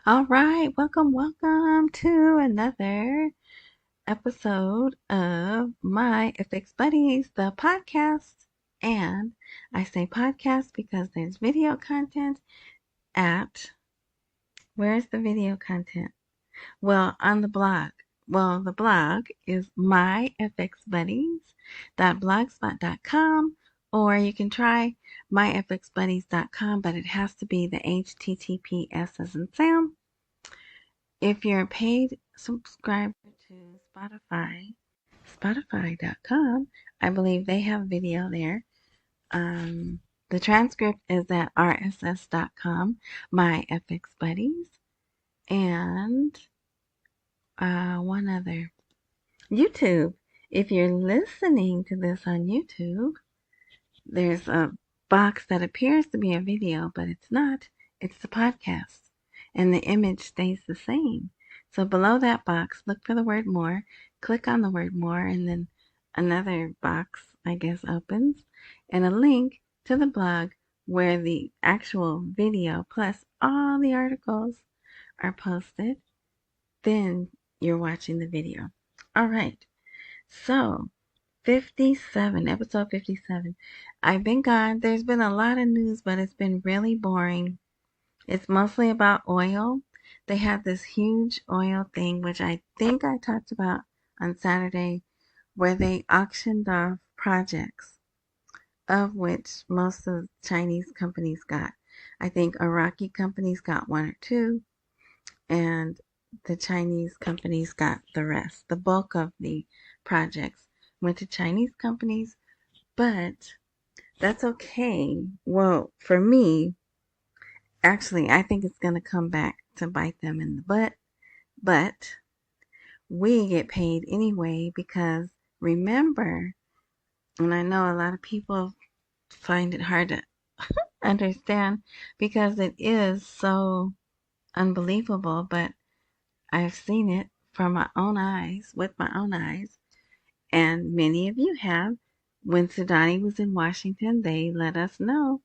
All right, welcome to another episode of my FX Buddies, the podcast. And I say podcast because there's video content at, where's the video content? Well, on the blog. Well, the blog is myfxbuddies.blogspot.com, or you can try myfxbuddies.com, but it has to be the HTTPS as in Sam. If you're a paid subscriber to Spotify.com, I believe they have video there. The transcript is at rss.com, my FX buddies, and one other. YouTube. If you're listening to this on YouTube, there's a box that appears to be a video, but it's not. It's the podcast. And the image stays the same. So below that box, look for the word more, click on the word more, and then another box, I guess, opens, and a link to the blog where the actual video plus all the articles are posted. Then you're watching the video. All right. So, episode 57. I've been gone. There's been a lot of news, but it's been really boring. It's mostly about oil. They had this huge oil thing, which I think I talked about on Saturday, where they auctioned off projects, of which most of the Chinese companies got. I think Iraqi companies got one or two, and the Chinese companies got the rest. The bulk of the projects went to Chinese companies, but that's okay. Well, for me, actually, I think it's going to come back to bite them in the butt, but we get paid anyway because remember, and I know a lot of people find it hard to understand because it is so unbelievable, but I've seen it from my own eyes, with my own eyes, and many of you have. When Sudani was in Washington, they let us know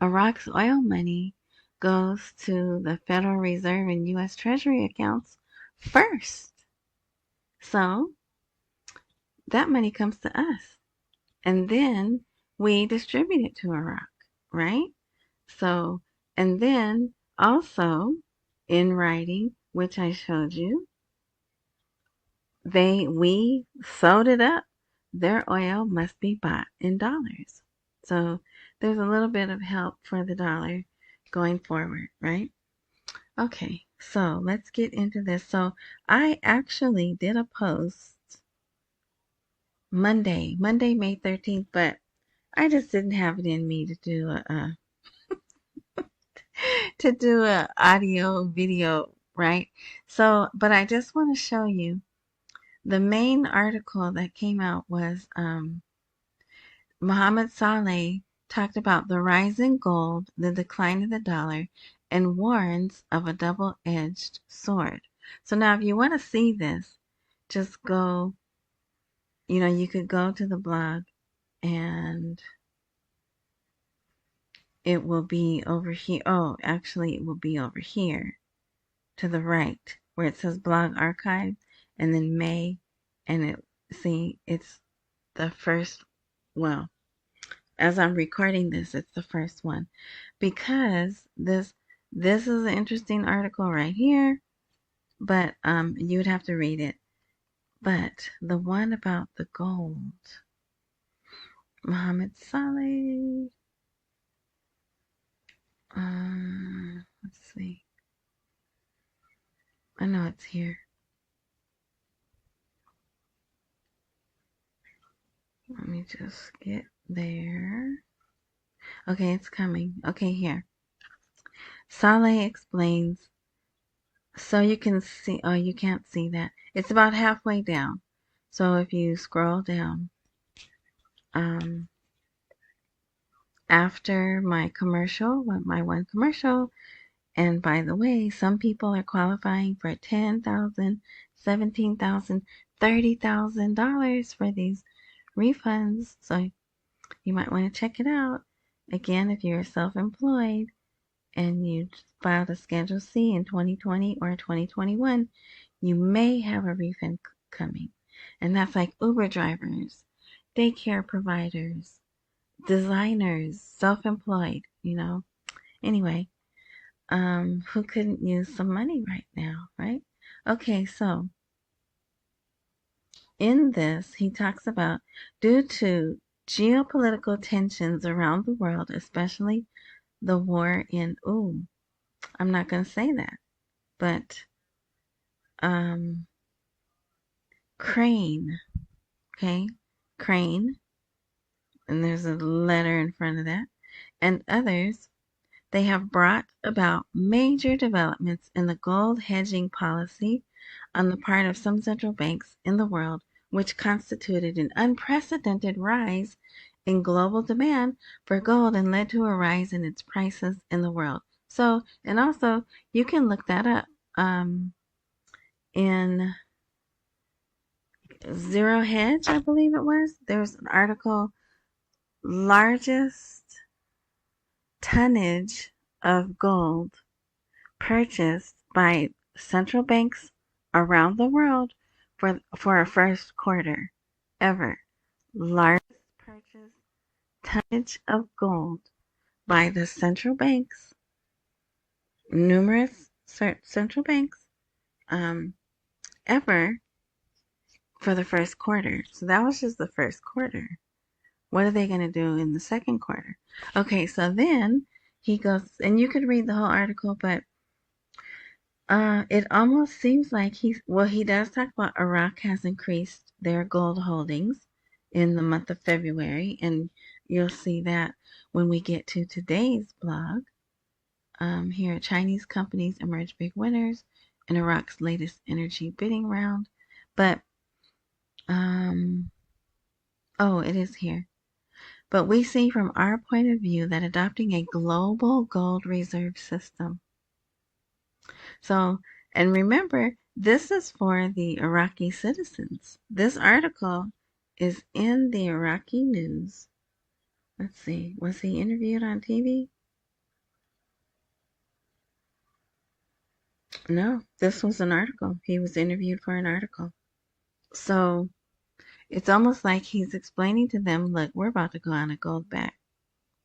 Iraq's oil money goes to the Federal Reserve and U.S. Treasury accounts first. So that money comes to us. And then we distribute it to Iraq, right? So, and then also in writing, which I showed you, we sewed it up. Their oil must be bought in dollars. So there's a little bit of help for the dollar going forward, right? Okay, so let's get into this. So I actually did a post Monday, May 13th, but I just didn't have it in me to do a audio video, right? So, but I just want to show you the main article that came out was Mohammed talked about the rise in gold, the decline of the dollar, and warns of a double-edged sword. So now if you want to see this, just go, you could go to the blog and it will be over here. Oh, actually it will be over here to the right where it says blog archive and then May, and it's the first, well, as I'm recording this, it's the first one because this is an interesting article right here, but you would have to read it. But the one about the gold, Mohammed Saleh, let's see. I know it's here. Let me just get there. Okay, it's coming. Okay, here. Saleh explains. So you can see, oh, you can't see that. It's about halfway down. So if you scroll down, after my one commercial, and by the way, some people are qualifying for $10,000, $17,000, $30,000 for these refunds. So you might want to check it out. Again, if you're self-employed and you filed a Schedule C in 2020 or 2021, you may have a refund coming. And that's like Uber drivers, daycare providers, designers, self-employed, Anyway, who couldn't use some money right now, right? Okay, so in this, he talks about due to geopolitical tensions around the world, especially the war in, I'm not going to say that, but Crane, okay? Crane, and there's a letter in front of that, and others, they have brought about major developments in the gold hedging policy on the part of some central banks in the world, which constituted an unprecedented rise in global demand for gold and led to a rise in its prices in the world. So, and also, you can look that up in Zero Hedge, I believe it was. There's an article, largest tonnage of gold purchased by central banks around the world for a first quarter ever. Largest purchase tonnage of gold by the central banks, numerous central banks, ever for the first quarter. So that was just the first quarter. What are they going to do in the second quarter? Okay, so then he goes, and you could read the whole article, but it almost seems like he does talk about Iraq has increased their gold holdings in the month of February, and you'll see that when we get to today's blog. Here, Chinese companies emerge big winners in Iraq's latest energy bidding round. But, it is here. But we see from our point of view that adopting a global gold reserve system. So, and remember, this is for the Iraqi citizens. This article is in the Iraqi news. Let's see, was he interviewed on TV? No, this was an article. He was interviewed for an article. So, it's almost like he's explaining to them, look, we're about to go on a gold-backed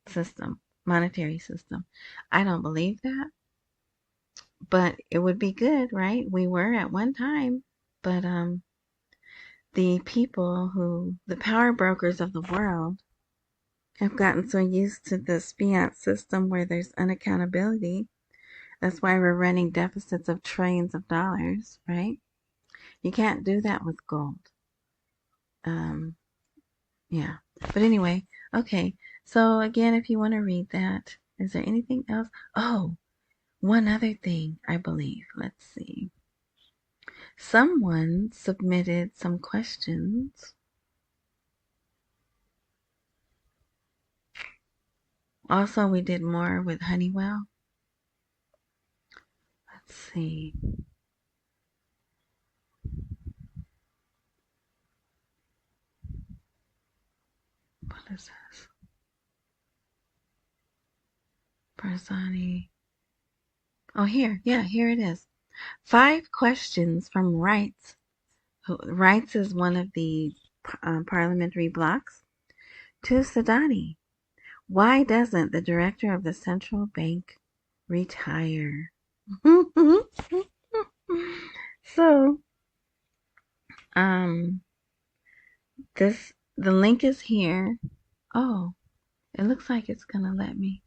system, monetary system. I don't believe that, but it would be good, right? We were at one time, but the power brokers of the world have gotten so used to this fiat system where there's unaccountability. That's why we're running deficits of trillions of dollars, right? You can't do that with gold. Yeah. But anyway, okay. So again, if you want to read that, is there anything else? Oh, one other thing, I believe. Let's see. Someone submitted some questions. Also, we did more with Honeywell. Let's see. What is this? Barzani. Oh, here. Yeah, here it is. 5 questions from Rights. Rights is one of the parliamentary blocks. To Sudani. Why doesn't the director of the central bank retire? So, the link is here. Oh, it looks like it's gonna let me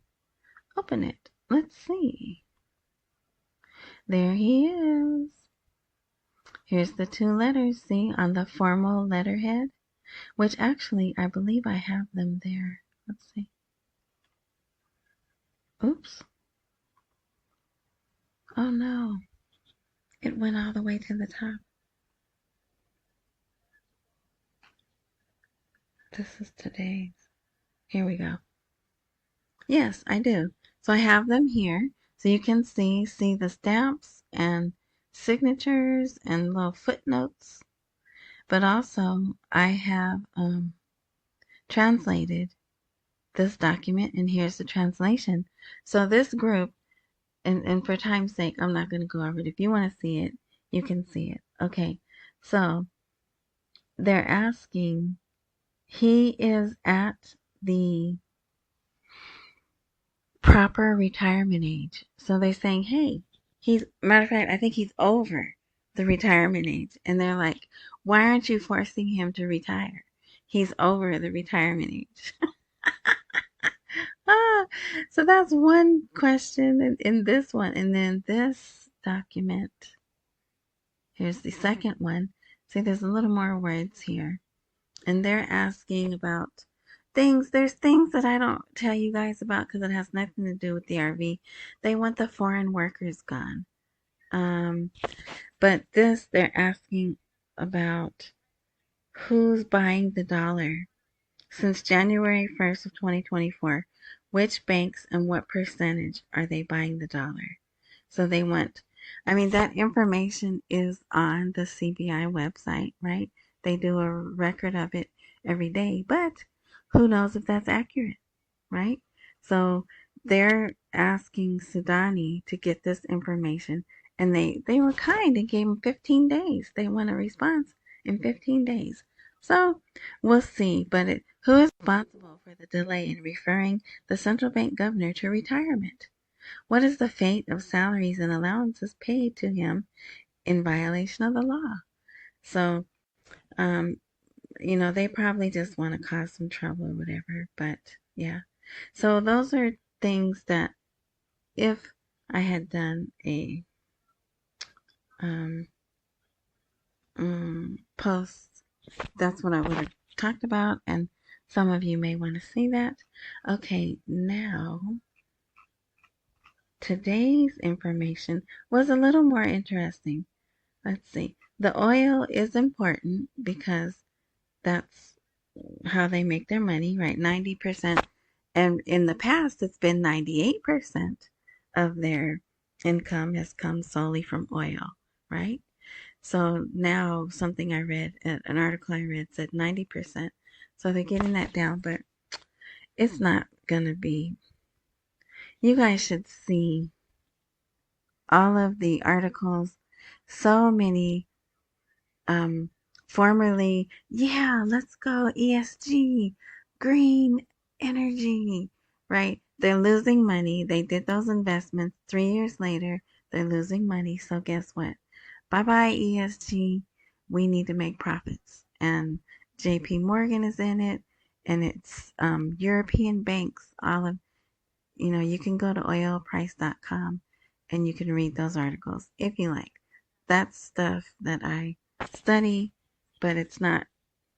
open it. Let's see. There he is. Here's the 2 letters, see, on the formal letterhead, which actually, I believe I have them there. Let's see. Oops. Oh no. It went all the way to the top. This is today's. Here we go. Yes, I do. So I have them here. So you can see the stamps and signatures and little footnotes. But also I have translated this document, and here's the translation. So this group, and for time's sake, I'm not going to go over it. If you want to see it, you can see it. Okay, so they're asking, he is at the proper retirement age. So they're saying, hey, matter of fact, I think he's over the retirement age. And they're like, why aren't you forcing him to retire? He's over the retirement age. Ah, so that's one question in this one. And then this document, here's the second one. See, there's a little more words here. And they're asking about things. There's things that I don't tell you guys about because it has nothing to do with the RV. They want the foreign workers gone. But this, they're asking about who's buying the dollar. Since January 1st of 2024, which banks and what percentage are they buying the dollar? So they want, I mean, that information is on the CBI website, right? They do a record of it every day, but who knows if that's accurate, right? So they're asking Sudani to get this information, and they were kind and gave him 15 days. They want a response in 15 days. So we'll see. But who is responsible for the delay in referring the central bank governor to retirement? What is the fate of salaries and allowances paid to him in violation of the law? So, they probably just want to cause some trouble or whatever. But yeah. So those are things that if I had done a post, that's what I would have talked about. And some of you may want to see that. Okay, now today's information was a little more interesting. Let's see. The oil is important because that's how they make their money, right? 90%. And in the past, it's been 98% of their income has come solely from oil, right? So now something I read, an article I read said 90%. So they're getting that down, but it's not going to be. You guys should see all of the articles. So many formerly, yeah, let's go ESG, green energy, right? They're losing money. They did those investments. 3 years later, they're losing money. So guess what? Bye-bye ESG. We need to make profits. And JP Morgan is in it, and it's European banks. All of, you can go to oilprice.com and you can read those articles if you like. That's stuff that I study, but it's not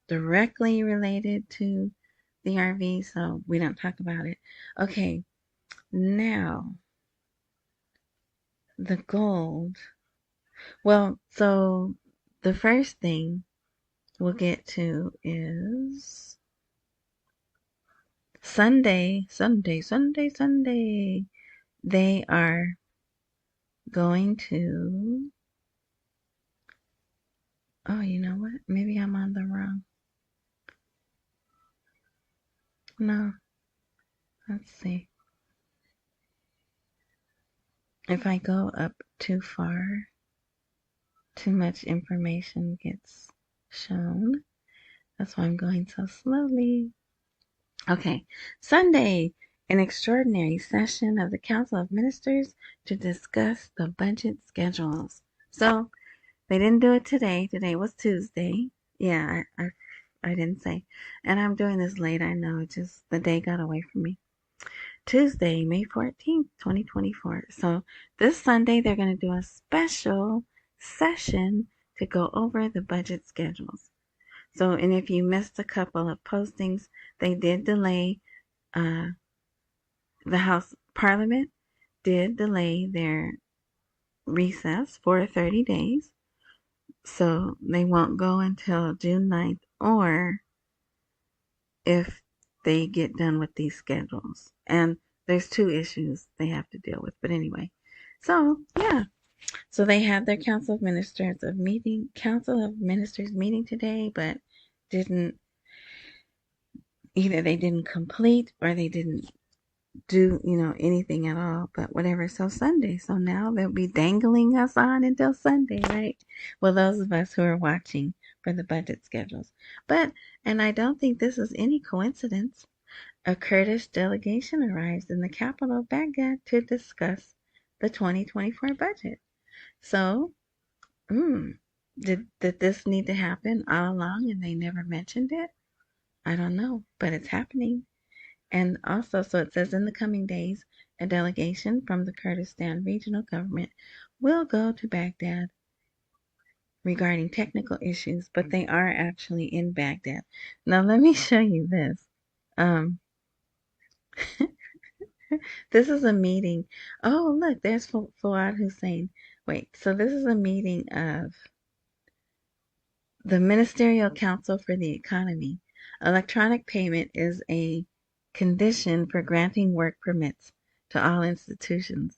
directly related to the RV, so we don't talk about it. Okay, now the gold. Well, so the first thing we'll get to is Sunday. They are going to. Oh, you know what? Maybe I'm on the wrong. No. Let's see. If I go up too far, too much information gets shown. That's why I'm going so slowly. Okay, Sunday, an extraordinary session of the Council of Ministers to discuss the budget schedules. So they didn't do it today. Today was Tuesday. Yeah, I didn't say. And I'm doing this late, I know. It's just the day got away from me. Tuesday, May 14th, 2024. So this Sunday, they're going to do a special session to go over the budget schedules. So, and if you missed a couple of postings, they did delay, the House Parliament did delay their recess for 30 days. So they won't go until June 9th, or if they get done with these schedules. And there's 2 issues they have to deal with. But anyway, so yeah. So they had their Council of Ministers meeting today, but either they didn't complete or they didn't do, anything at all, but whatever. So Sunday. So now they'll be dangling us on until Sunday, right? Well, those of us who are watching for the budget schedules. But, and I don't think this is any coincidence. A Kurdish delegation arrives in the capital of Baghdad to discuss the 2024 budget. So, did this need to happen all along and they never mentioned it? I don't know, but it's happening. And also, so it says in the coming days, a delegation from the Kurdistan Regional Government will go to Baghdad regarding technical issues, but they are actually in Baghdad. Now, let me show you this. Um, this is a meeting. Oh, look, there's Fuad Hussein. Wait, so this is a meeting of the Ministerial Council for the Economy. Electronic payment is a condition for granting work permits to all institutions.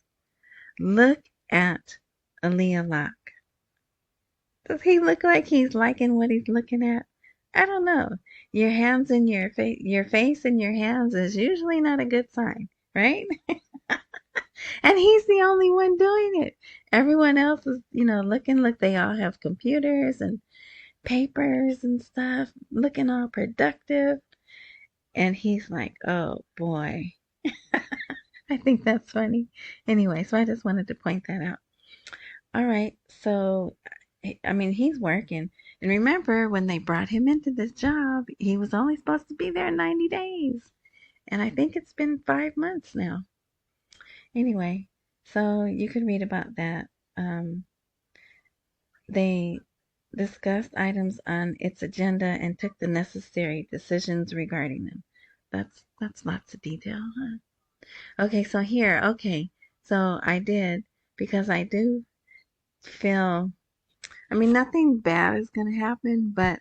Look at Aaliyah Locke. Does he look like he's liking what he's looking at? I don't know. Your hands in your face in your hands is usually not a good sign, right? And he's the only one doing it. Everyone else is, looking. Look, they all have computers and papers and stuff, looking all productive. And he's like, oh boy. I think that's funny. Anyway, so I just wanted to point that out. All right, so I mean, he's working. And remember, when they brought him into this job, he was only supposed to be there 90 days. And I think it's been 5 months now. Anyway, so you can read about that. They discussed items on its agenda and took the necessary decisions regarding them. That's lots of detail, huh? Okay, so here, okay. So I did, because I do feel, I mean, nothing bad is going to happen, but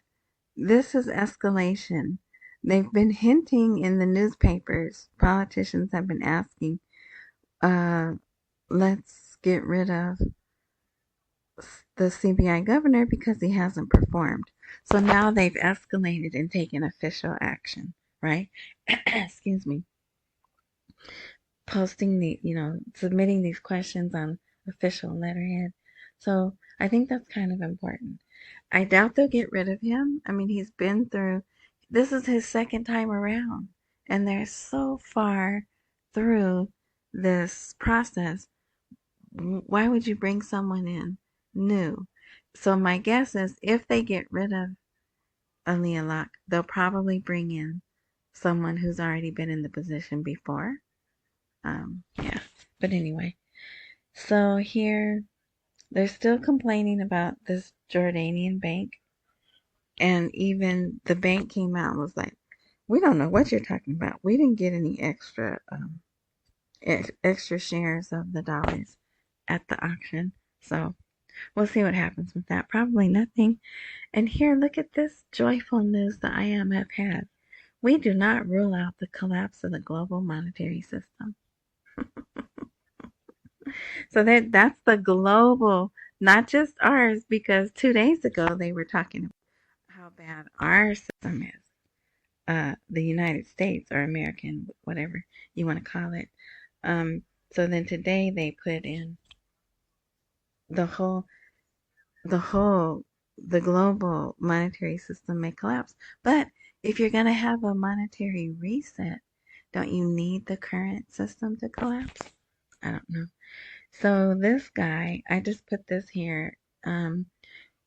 this is escalation. They've been hinting in the newspapers, politicians have been asking, uh, let's get rid of the CBI governor because he hasn't performed. So now they've escalated and taken official action, right? Excuse me. Posting submitting these questions on official letterhead. So I think that's kind of important. I doubt they'll get rid of him. I mean, he's been through, this is his second time around, and they're so far through this process. Why would you bring someone in new? So my guess is if they get rid of Aaliyah Locke, they'll probably bring in someone who's already been in the position before. Yeah, but anyway, so here they're still complaining about this Jordanian bank, and even the bank came out and was like, "We don't know what you're talking about. We didn't get any extra shares of the dollars at the auction." So we'll see what happens with that. Probably nothing. And here, look at this joyful news the IMF had. We do not rule out the collapse of the global monetary system. So that's the global, not just ours, because 2 days ago they were talking about how bad our system is. The United States, or American, whatever you want to call it. So then today they put in the whole, the global monetary system may collapse. But if you're going to have a monetary reset, don't you need the current system to collapse? I don't know. So this guy, I just put this here.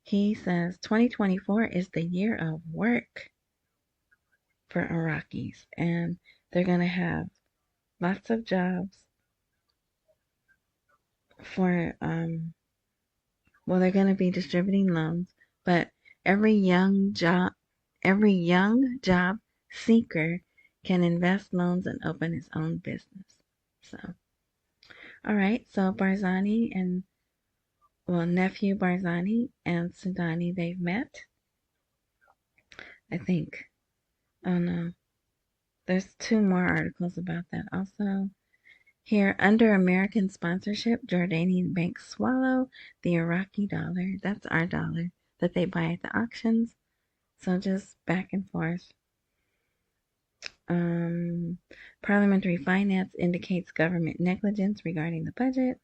He says 2024 is the year of work for Iraqis, and they're going to have lots of jobs for, well, they're going to be distributing loans, but every young job seeker can invest loans and open his own business. So, all right, so Barzani and, well, nephew Barzani and Sudani, they've met. I think. Oh no. There's 2 more articles about that also. Here, under American sponsorship, Jordanian banks swallow the Iraqi dollar. That's our dollar that they buy at the auctions. So just back and forth. Um, Parliamentary finance indicates government negligence regarding the budget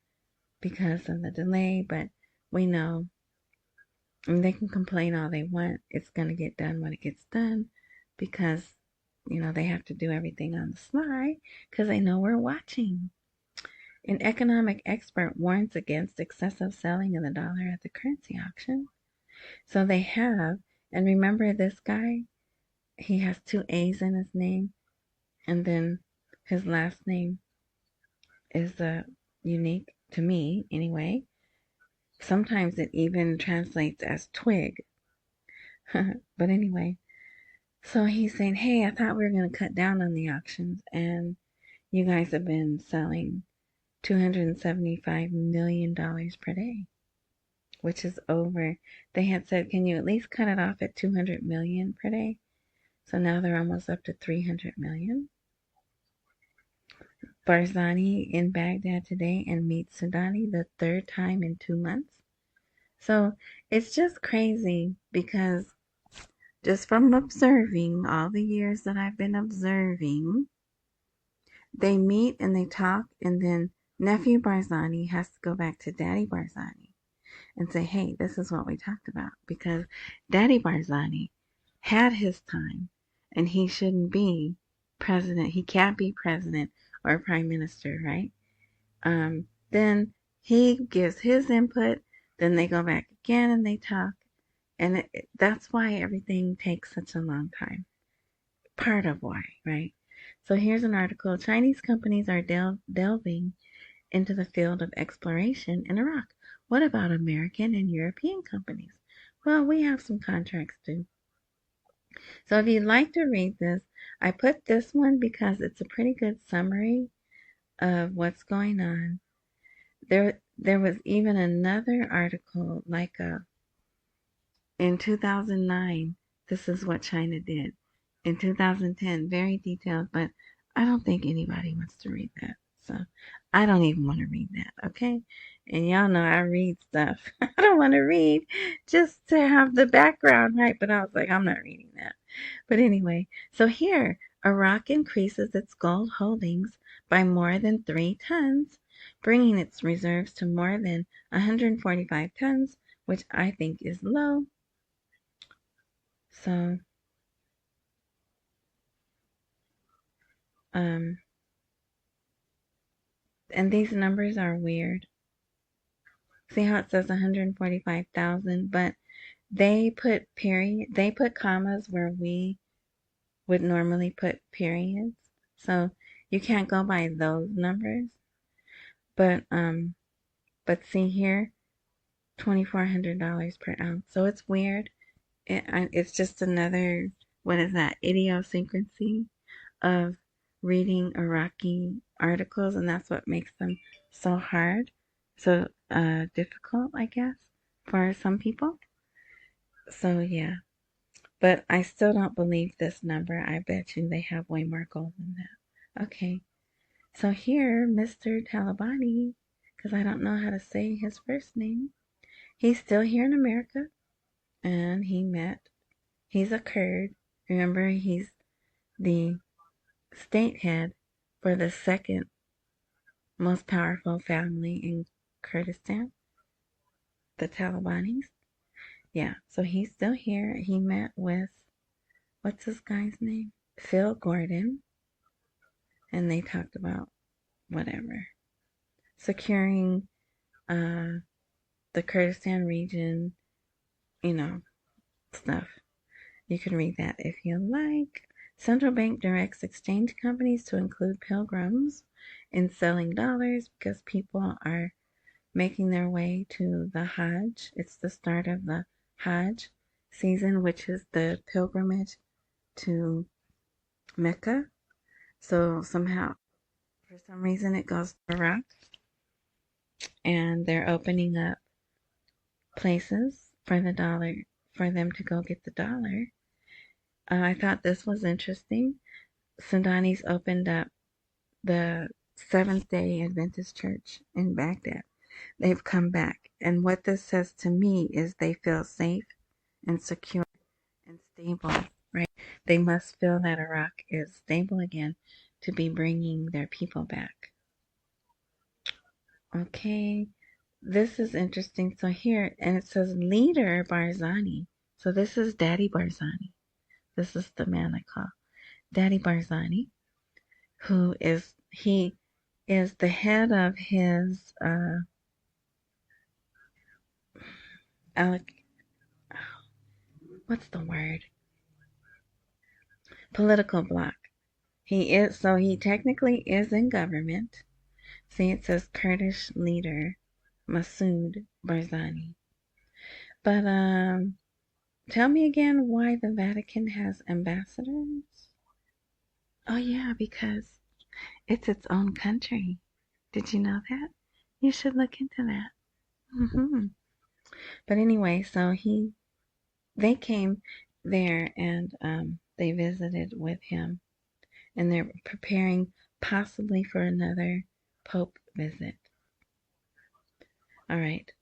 because of the delay, but we know, and they can complain all they want. It's going to get done when it gets done because, they have to do everything on the sly because they know we're watching. An economic expert warns against excessive selling of the dollar at the currency auction. So they have, and remember this guy, he has two A's in his name, and then his last name is unique to me anyway. Sometimes it even translates as twig. But anyway, so he's saying, hey, I thought we were going to cut down on the auctions, and you guys have been selling $275 million per day, which is over. They had said, can you at least cut it off at 200 million per day? So now they're almost up to 300 million. Barzani in Baghdad today and meets Sudani the third time in 2 months. So it's just crazy because just from observing all the years that I've been observing, they meet and they talk, and then nephew Barzani has to go back to Daddy Barzani and say, hey, this is what we talked about, because Daddy Barzani had his time and he shouldn't be president. He can't be president or prime minister, right? Then he gives his input, then they go back again and they talk, and that's why everything takes such a long time. Part of why, right? So here's an article. Chinese companies are delving into the field of exploration in Iraq. What about American and European companies? Well, we have some contracts too. So if you'd like to read this, I put this one because it's a pretty good summary of what's going on. There was even another article in 2009, this is what China did. In 2010, very detailed, but I don't think anybody wants to read that. So I don't even want to read that, okay? And y'all know I read stuff. I don't want to read just to have the background, right? But I was like, I'm not reading that. But anyway, so here, Iraq increases its gold holdings by more than 3 tons, bringing its reserves to more than 145 tons, which I think is low. So, and these numbers are weird. See how it says 145,000, but they put commas where we would normally put periods. So you can't go by those numbers. But see here, $2,400 per ounce. So it's weird. It's just another, what is that, idiosyncrasy of reading Iraqi articles, and that's what makes them so hard, so difficult, I guess, for some people. So yeah, but I still don't believe this number. I bet you they have way more gold than that. Okay, so here, Mr. Talabani, because I don't know how to say his first name, he's still here in America, and he's a Kurd. Remember, he's the state head for the second most powerful family in Kurdistan, the Talibanis. Yeah, so he's still here. He met with, what's this guy's name? Phil Gordon. And they talked about whatever. Securing the Kurdistan region, stuff. You can read that if you like. Central bank directs exchange companies to include pilgrims in selling dollars because people are making their way to the Hajj. It's the start of the Hajj season, which is the pilgrimage to Mecca. So somehow, for some reason, it goes to Iraq, and they're opening up places for the dollar, for them to go get the dollar. I thought this was interesting. Sudani's opened up the Seventh-day Adventist Church in Baghdad. They've come back. And what this says to me is they feel safe and secure and stable right? They must feel that Iraq is stable again to be bringing their people back. Okay, this is interesting. So here, and it says leader Barzani. So this is Daddy Barzani. This is the man I call Daddy Barzani, who is, he is the head of his, what's the word? Political bloc. He is, so he technically is in government. See, it says Kurdish leader Masoud Barzani. But tell me again why the Vatican has ambassadors? Oh yeah, because it's its own country. Did you know that? You should look into that. But anyway, so they came there and they visited with him, and they're preparing possibly for another Pope visit. All right,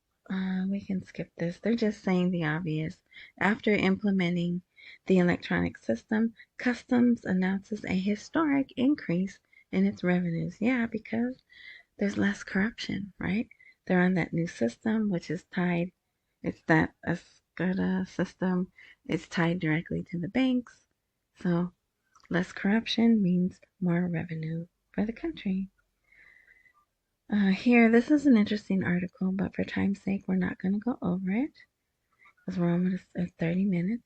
we can skip this. They're just saying the obvious. After implementing the electronic system, Customs announces a historic increase in its revenues. Yeah, because there's less corruption, right? They're on that new system, which is tied. It's that SCADA system. It's tied directly to the banks. So less corruption means more revenue for the country. Here, this is an interesting article, but for time's sake, we're not going to go over it because we're almost at 30 minutes.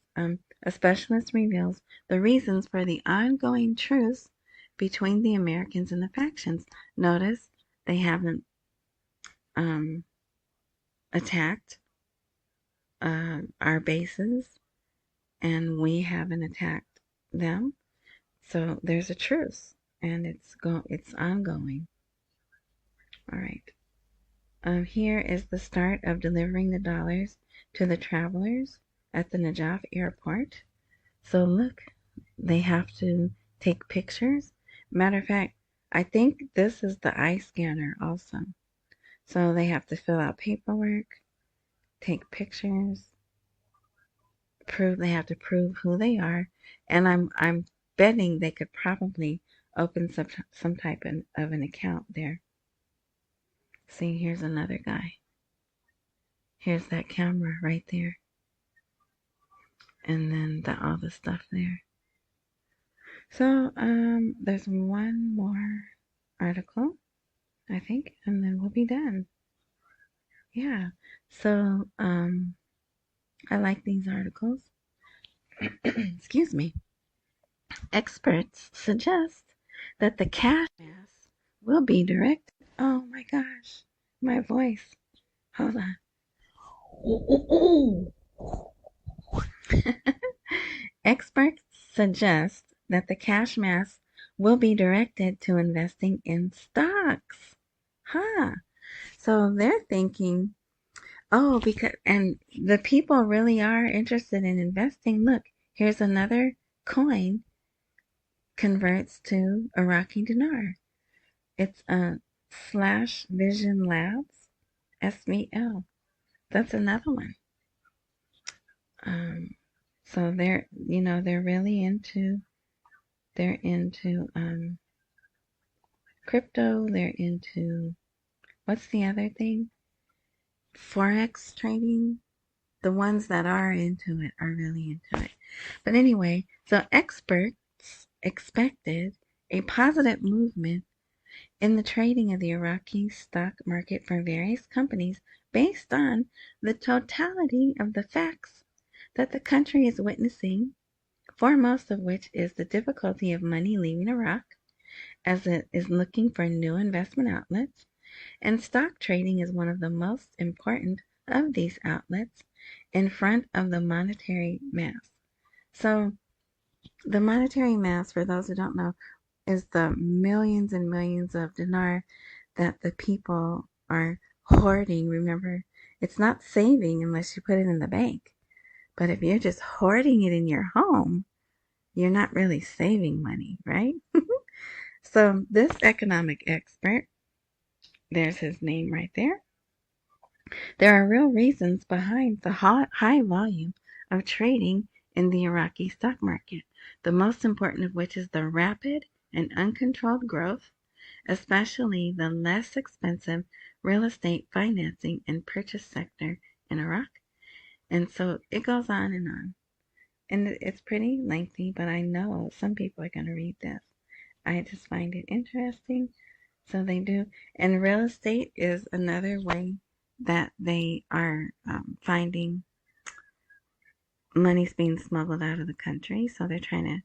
A specialist reveals the reasons for the ongoing truce between the Americans and the factions. Notice they haven't attacked our bases, and we haven't attacked them. So there's a truce, and it's ongoing. All right. Here is the start of delivering the dollars to the travelers at the Najaf airport. So look, they have to take pictures. Matter of fact, I think this is the eye scanner also. So they have to fill out paperwork, take pictures, they have to prove who they are, and I'm betting they could probably open some type of an account there. See, here's another guy. Here's that camera right there. And then all the stuff there. So, there's one more article, I think, and then we'll be done. Yeah. So, I like these articles. Excuse me. Experts suggest that the cash mass will be directed. Oh my gosh, my voice. Hold on. Experts suggest that the cash mass will be directed to investing in stocks. So they're thinking, oh, and the people really are interested in investing. Look, here's another coin converts to Iraqi dinar. It's Slash Vision Labs, SVL. That's another one. So they're really into crypto. They're into, what's the other thing? Forex trading. The ones that are into it are really into it. But anyway, so experts expected a positive movement in the trading of the Iraqi stock market for various companies based on the totality of the facts that the country is witnessing, foremost of which is the difficulty of money leaving Iraq as it is looking for new investment outlets, and stock trading is one of the most important of these outlets in front of the monetary mass. So the monetary mass, for those who don't know, is the millions and millions of dinar that the people are hoarding. Remember, it's not saving unless you put it in the bank. But if you're just hoarding it in your home, you're not really saving money, right? So this economic expert, there's his name right there. There are real reasons behind the high volume of trading in the Iraqi stock market, the most important of which is the rapid and uncontrolled growth, especially the less expensive real estate financing and purchase sector in Iraq. And so it goes on and on. And it's pretty lengthy, but I know some people are going to read this. I just find it interesting. So they do. And real estate is another way that they are finding money's being smuggled out of the country. So they're trying to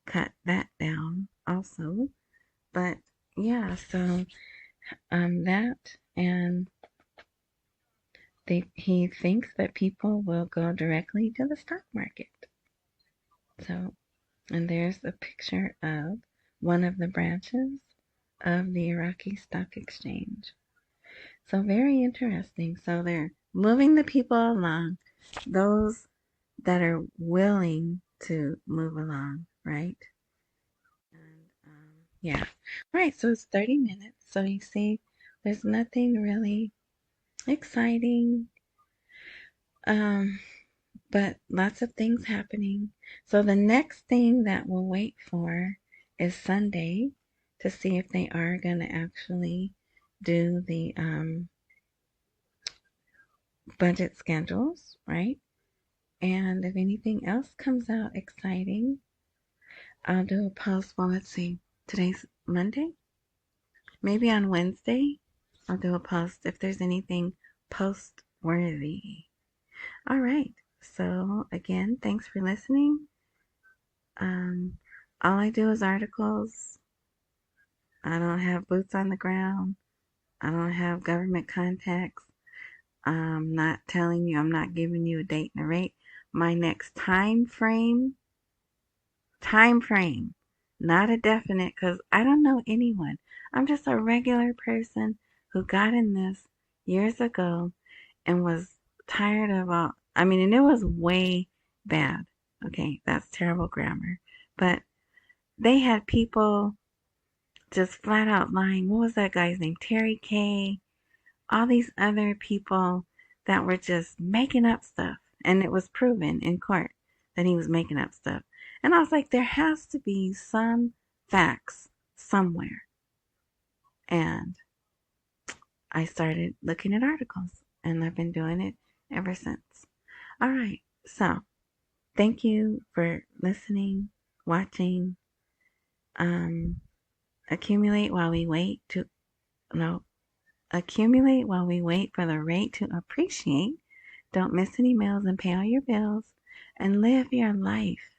cut that down also. But yeah, so that, and he thinks that people will go directly to the stock market. So, and there's a picture of one of the branches of the Iraqi Stock Exchange. So very interesting. So they're moving the people along, those that are willing to move along, right? And yeah. All right, so it's 30 minutes. So you see, there's nothing really exciting, but lots of things happening. So the next thing that we'll wait for is Sunday to see if they are going to actually do the budget schedules, right? And if anything else comes out exciting, I'll do a post. Well, let's see. Today's Monday. Maybe on Wednesday, I'll do a post if there's anything post worthy. All right. So again, thanks for listening. All I do is articles. I don't have boots on the ground. I don't have government contacts. I'm not telling you, I'm not giving you a date and a rate. My next time frame, not a definite, because I don't know anyone. I'm just a regular person who got in this years ago and was tired of all, and it was way bad. Okay, that's terrible grammar. But they had people just flat out lying. What was that guy's name? Terry K. All these other people that were just making up stuff. And it was proven in court that he was making up stuff. And I was like, there has to be some facts somewhere. And I started looking at articles. And I've been doing it ever since. All right. So, thank you for listening, watching. Accumulate while we wait for the rate to appreciate. Don't miss any meals and pay all your bills. And live your life.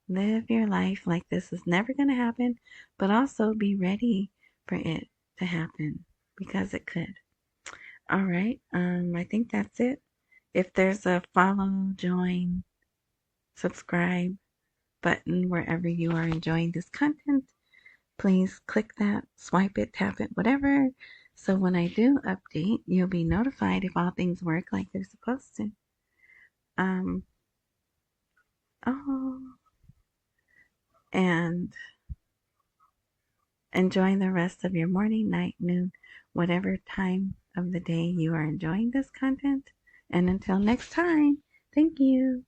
Live your life like this is never going to happen, but also be ready for it to happen because it could. All right. I think that's it. If there's a follow, join, subscribe button wherever you are enjoying this content, please click that, swipe it, tap it, whatever. So when I do update, you'll be notified if all things work like they're supposed to. And enjoy the rest of your morning, night, noon, whatever time of the day you are enjoying this content. And until next time, thank you.